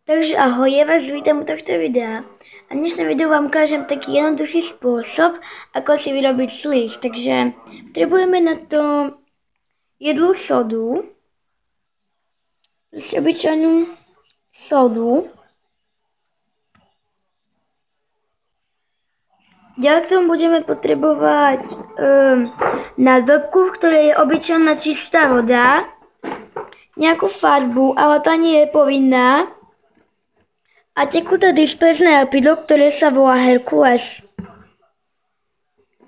Takže ahoj, ja vás vítam u tohto videa. A v dnešnom videu vám ukážem taký jednoduchý spôsob, ako si vyrobiť sliz. Takže potrebujeme na to jedlú sodu, obyčajnú sodu. Ďalej k tomu budeme potrebovať nádobku, v ktorej je obyčajná čistá voda, nejakú farbu, ale tá nie je povinná, a tekuté disperzné lepidlo, ktoré sa volá Herkules.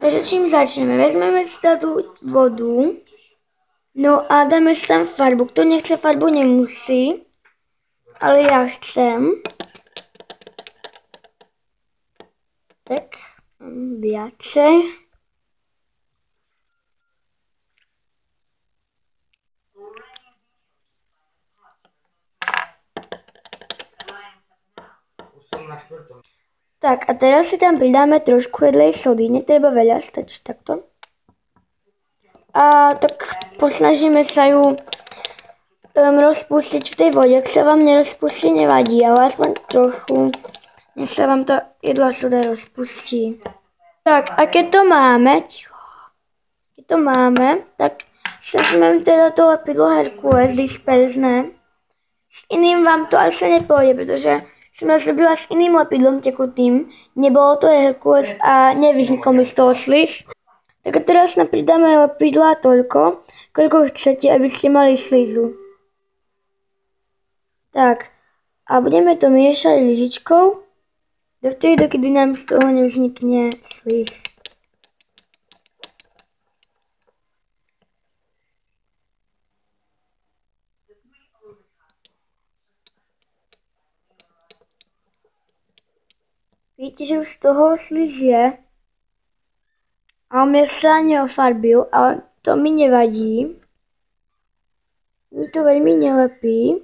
Takže čím začneme? Vezmeme si tú vodu, no a dáme si tam farbu. Kto nechce farbu, nemusí, ale ja chcem. Tak, viacej. Tak a teraz si tam pridáme trošku jedlej sody, netreba veľa, stačí takto. A tak posnažíme sa ju rozpustiť v tej vode. Ak sa vám nerozpustí, nevadí, ale aspoň trochu, než sa vám to jedlá soda rozpustí. Tak a keď to máme, tak vezmeme teda to lepidlo Herkules disperzné. S iným vám to asi nepôjde, pretože som rozrobila s iným lepidlom tekutým, nebolo to Herkules a nevznikol mi z toho sliz. Tak a teraz pridáme lepidla toľko, koľko chcete, aby ste mali slizu. Tak, a budeme to miešať lyžičkou, dovtedy, dokedy nám z toho nevznikne sliz. Vidíte, že už z toho sliz je. A on mňa sa neofarbil, ale to mi nevadí. Mi to veľmi nelepí.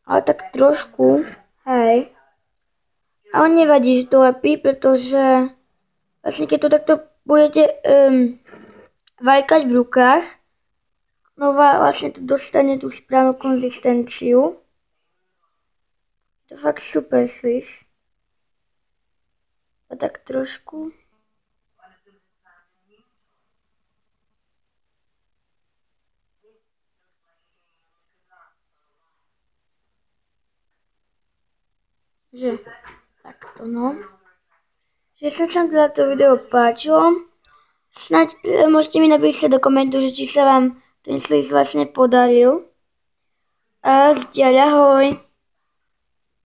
Ale tak trošku, hej. Ale nevadí, že to lepí, pretože vlastne keď to takto budete vajkať v rukách, no vlastne to dostane tú správnu konzistenciu. To je fakt super sliz. A tak trošku. Že takto no. Že sa teda to video páčilo. Snaď môžete mi napísať do komentu, že či sa vám ten sliz vlastne podaril. A zďaľ, ahoj.